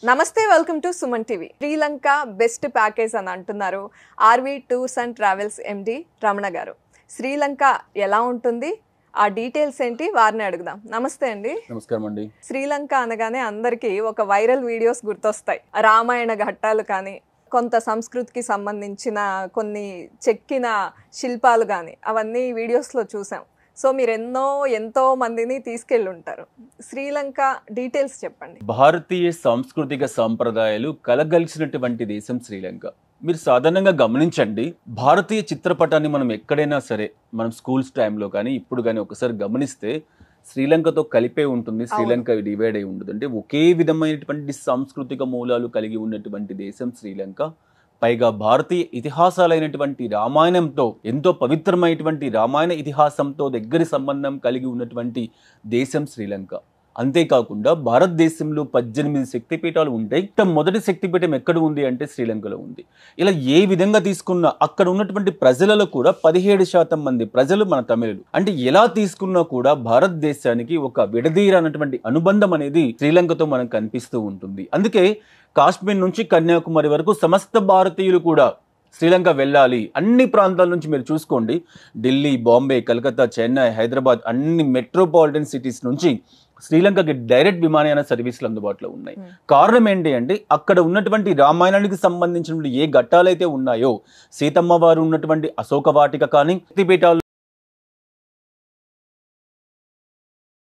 నమస్తే welcome to Suman TV. Sri Lanka best package అని అంటున్నారు ఆర్వి టూర్స్ అండ్ ట్రావెల్స్ ఎండి రమణ గారు. శ్రీలంక ఎలా ఉంటుంది, ఆ డీటెయిల్స్ ఏంటి వారిని అడుగుదాం. నమస్తే అండి. నమస్కారం అండి. శ్రీలంక అనగానే అందరికీ ఒక వైరల్ వీడియోస్ గుర్తొస్తాయి. రామాయణ ఘట్టాలు కానీ, కొంత సంస్కృతికి సంబంధించిన కొన్ని చెక్కిన శిల్పాలు కానీ అవన్నీ వీడియోస్లో చూసాం. సో మీరు ఎంతో మందిని తీసుకెళ్ళి ఉంటారు. శ్రీలంక డీటెయిల్స్ చెప్పండి. భారతీయ సాంస్కృతిక సాంప్రదాయాలు కలగలిసినటువంటి దేశం శ్రీలంక. మీరు సాధారణంగా గమనించండి, భారతీయ చిత్రపటాన్ని మనం ఎక్కడైనా సరే, మనం స్కూల్స్ టైంలో కానీ ఇప్పుడు కానీ ఒకసారి గమనిస్తే శ్రీలంకతో కలిపే ఉంటుంది. శ్రీలంక డివైడ్ అయి ఉండదు. అంటే ఒకే విధమైనటువంటి సాంస్కృతిక మూలాలు కలిగి ఉన్నటువంటి దేశం శ్రీలంక. పైగా భారతీయ ఇతిహాసాలైనటువంటి రామాయణంతో, ఎంతో పవిత్రమైనటువంటి రామాయణ ఇతిహాసంతో దగ్గరి సంబంధం కలిగి ఉన్నటువంటి దేశం శ్రీలంక. అంతేకాకుండా భారతదేశంలో 18 శక్తిపీఠాలు ఉంటాయి. మొదటి శక్తిపీఠం ఎక్కడ ఉంది అంటే శ్రీలంకలో ఉంది. ఇలా ఏ విధంగా తీసుకున్నా అక్కడ ఉన్నటువంటి ప్రజలలో కూడా 17% మంది ప్రజలు మన తమిళులు. అంటే ఎలా తీసుకున్నా కూడా భారతదేశానికి ఒక విడదీరనటువంటి అనుబంధం అనేది శ్రీలంకతో మనకు కనిపిస్తూ ఉంటుంది. అందుకే కాశ్మీర్ నుంచి కన్యాకుమారి వరకు సమస్త భారతీయులు కూడా శ్రీలంక వెళ్ళాలి. అన్ని ప్రాంతాల నుంచి మీరు చూసుకోండి, ఢిల్లీ, బాంబే, కలకత్తా, చెన్నై, హైదరాబాద్, అన్ని మెట్రోపాలిటన్ సిటీస్ నుంచి శ్రీలంకకి డైరెక్ట్ విమానయాన సర్వీసులు అందుబాటులో ఉన్నాయి. కారణం ఏంటి అంటే అక్కడ ఉన్నటువంటి రామాయణానికి సంబంధించినటువంటి ఏ ఘట్టాలైతే ఉన్నాయో, సీతమ్మ వారు ఉన్నటువంటి అశోక వాటిక కానీ, శక్తిపీఠాలు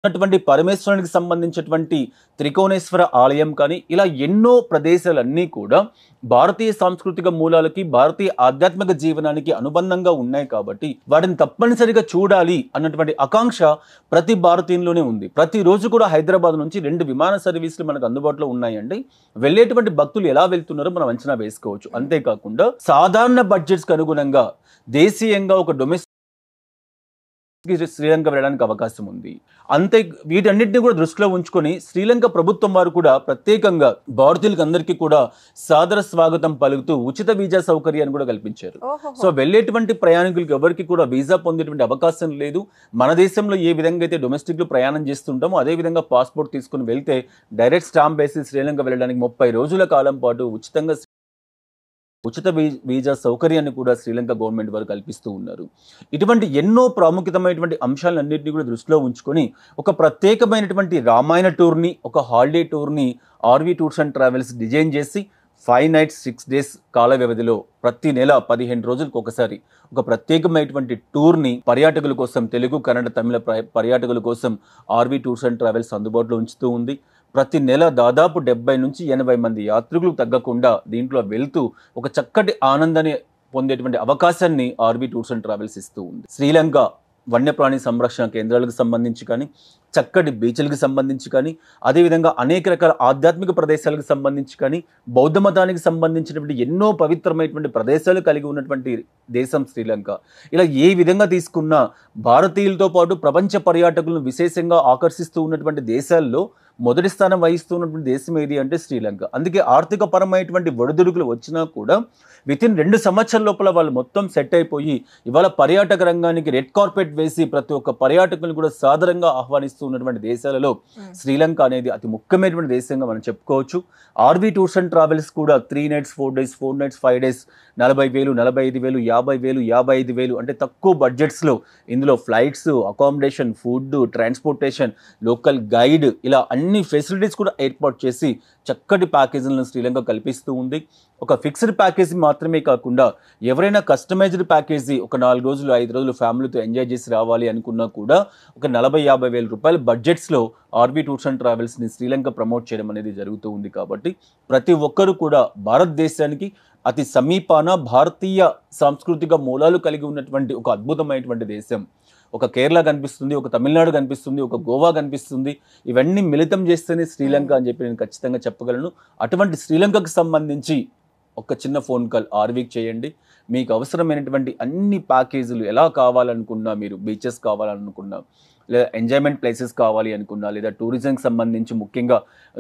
ఉన్నటువంటి పరమేశ్వరునికి సంబంధించినటువంటి త్రికోణేశ్వర ఆలయం కానీ, ఇలా ఎన్నో ప్రదేశాలన్నీ కూడా భారతీయ సాంస్కృతిక మూలాలకి, భారతీయ ఆధ్యాత్మిక జీవనానికి అనుబంధంగా ఉన్నాయి. కాబట్టి వాటిని తప్పనిసరిగా చూడాలి అన్నటువంటి ఆకాంక్ష ప్రతి భారతీయుల్లోనే ఉంది. ప్రతిరోజు కూడా హైదరాబాద్ నుంచి 2 విమాన సర్వీసులు మనకు అందుబాటులో ఉన్నాయండి. వెళ్ళేటువంటి భక్తులు ఎలా వెళ్తున్నారో మనం అంచనా వేసుకోవచ్చు. అంతేకాకుండా సాధారణ బడ్జెట్స్కి అనుగుణంగా దేశీయంగా ఒక డొమెస్టిక్ శ్రీలంక వెళ్ళడానికి అవకాశం ఉంది. అంతే వీటన్నిటిని కూడా దృష్టిలో ఉంచుకొని శ్రీలంక ప్రభుత్వం వారు కూడా ప్రత్యేకంగా భారతీయులకు అందరికీ కూడా సాదర స్వాగతం పలుకుతూ ఉచిత వీసా సౌకర్యాన్ని కూడా కల్పించారు. సో వెళ్ళేటువంటి ప్రయాణికులకు ఎవరికి కూడా వీసా పొందేటువంటి అవకాశం లేదు. మన దేశంలో ఏ విధంగా అయితే డొమెస్టిక్ లో ప్రయాణం చేస్తుంటామో అదే విధంగా పాస్పోర్ట్ తీసుకుని వెళ్తే డైరెక్ట్ స్టాంప్ వేసి శ్రీలంక వెళ్ళడానికి 30 రోజుల కాలం పాటు ఉచిత వీసా సౌకర్యాన్ని కూడా శ్రీలంక గవర్నమెంట్ వారు కల్పిస్తూ ఉన్నారు. ఇటువంటి ఎన్నో ప్రాముఖ్యతమైనటువంటి అంశాలన్నింటినీ కూడా దృష్టిలో ఉంచుకొని ఒక ప్రత్యేకమైనటువంటి రామాయణ టూర్ని, ఒక హాలిడే టూర్ని RV tours and travels design చేసి 5 nights 6 days కాల వ్యవధిలో ప్రతి నెల 15 రోజులకు ఒకసారి ఒక ప్రత్యేకమైనటువంటి టూర్ని పర్యాటకుల కోసం, తెలుగు, కన్నడ, తమిళ పర్యాటకుల కోసం ఆర్వి టూర్స్ అండ్ ట్రావెల్స్ అందుబాటులో ఉంచుతూ ఉంది. ప్రతి నెల దాదాపు 70 నుంచి 80 మంది యాత్రికులు తగ్గకుండా దీంట్లో వెళ్తూ ఒక చక్కటి ఆనందాన్ని పొందేటువంటి అవకాశాన్ని ఆర్వి టూర్స్ అండ్ ట్రావెల్స్ ఇస్తూ ఉంది. శ్రీలంక వన్యప్రాణి సంరక్షణ కేంద్రాలకు సంబంధించి కానీ, చక్కటి బీచ్లకు సంబంధించి కానీ, అదేవిధంగా అనేక రకాల ఆధ్యాత్మిక ప్రదేశాలకు సంబంధించి కానీ, బౌద్ధ మతానికి సంబంధించినటువంటి ఎన్నో పవిత్రమైనటువంటి ప్రదేశాలు కలిగి ఉన్నటువంటి దేశం శ్రీలంక. ఇలా ఏ విధంగా తీసుకున్నా భారతీయులతో పాటు ప్రపంచ పర్యాటకులను విశేషంగా ఆకర్షిస్తూ ఉన్నటువంటి దేశాల్లో మొదటి స్థానం వహిస్తున్నటువంటి దేశం ఏది అంటే శ్రీలంక. అందుకే ఆర్థిక పరమైనటువంటి ఒడిదుడుకులు వచ్చినా కూడా వితిన్ 2 సంవత్సరాల లోపల వాళ్ళు మొత్తం సెట్ అయిపోయి ఇవాళ పర్యాటక రంగానికి రెడ్ కార్పెట్ వేసి ప్రతి ఒక్క పర్యాటకులను కూడా సాదరంగా ఆహ్వానిస్తూ ఉన్నటువంటి దేశాలలో శ్రీలంక అనేది అతి ముఖ్యమైనటువంటి దేశంగా మనం చెప్పుకోవచ్చు. ఆర్వి టూర్స్ అండ్ ట్రావెల్స్ కూడా 3 nights 4 days 4 nights 5 days 40,000 45,000 50,000 55,000 అంటే తక్కువ బడ్జెట్స్లో ఇందులో flights, accommodation, food, transportation, local guide, ఇలా అన్ని ఫెసిలిటీస్ కూడా ఏర్పాటు చేసి చక్కటి ప్యాకేజీలను శ్రీలంక కల్పిస్తూ ఉంది. ఒక ఫిక్స్డ్ ప్యాకేజీ మాత్రమే కాకుండా ఎవరైనా కస్టమైజ్డ్ ప్యాకేజీ ఒక 4 రోజులు 5 రోజులు ఫ్యామిలీతో ఎంజాయ్ చేసి రావాలి అనుకున్నా కూడా ఒక 40-50 వేల రూపాయల బడ్జెట్స్లో ఆర్వి టూర్స్ అండ్ ట్రావెల్స్ని శ్రీలంక ప్రమోట్ చేయడం అనేది జరుగుతూ ఉంది. కాబట్టి ప్రతి ఒక్కరూ కూడా భారతదేశానికి అతి సమీపాన భారతీయ సాంస్కృతిక మూలాలు కలిగి ఉన్నటువంటి ఒక అద్భుతమైనటువంటి దేశం. ఒక కేరళ కనిపిస్తుంది, ఒక తమిళనాడు కనిపిస్తుంది, ఒక గోవా కనిపిస్తుంది. ఇవన్నీ మిళితం చేస్తేనే శ్రీలంక అని చెప్పి నేను ఖచ్చితంగా చెప్పగలను. అటువంటి శ్రీలంకకు సంబంధించి ఒక చిన్న ఫోన్ కాల్ ఆర్వీకి చేయండి. మీకు అవసరమైనటువంటి అన్ని ప్యాకేజీలు ఎలా కావాలనుకున్నా, మీరు బీచెస్ కావాలనుకున్నా, లేదా ఎంజాయ్మెంట్ ప్లేసెస్ కావాలి అనుకున్నా, లేదా టూరిజంకి సంబంధించి ముఖ్యంగా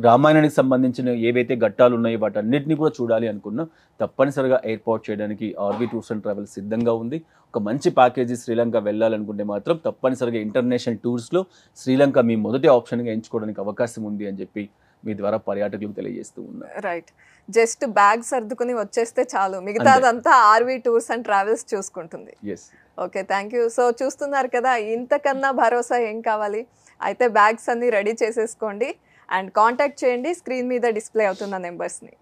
రామాయణానికి సంబంధించిన ఏవైతే ఘట్టాలు ఉన్నాయో వాటన్నిటిని కూడా చూడాలి అనుకున్నా తప్పనిసరిగా ఏర్పాటు చేయడానికి ఆర్వి టూర్స్ అండ్ ట్రావెల్స్ సిద్ధంగా ఉంది. ఒక మంచి ప్యాకేజీ శ్రీలంక వెళ్ళాలనుకుంటే మాత్రం తప్పనిసరిగా ఇంటర్నేషనల్ టూర్స్లో శ్రీలంక మీ మొదటి ఆప్షన్గా ఎంచుకోవడానికి అవకాశం ఉంది అని చెప్పి మీ ద్వారా పర్యాటకులకు తెలియజేస్తూ ఉన్నాను. రైట్. జస్ట్ బ్యాగ్ సర్దుకుని వచ్చేస్తే చాలు, మిగతాదంతా ఆర్వీ టూర్స్ అండ్ ట్రావెల్స్ చూసుకుంటుంది. Yes. Okay, thank you. So చూస్తున్నారు కదా, ఇంతకన్నా భరోసా ఏం కావాలి. అయితే బ్యాగ్స్ అన్ని రెడీ చేసేసుకోండి అండ్ కాంటాక్ట్ చేయండి స్క్రీన్ మీద డిస్ప్లే అవుతున్న నెంబర్స్ని.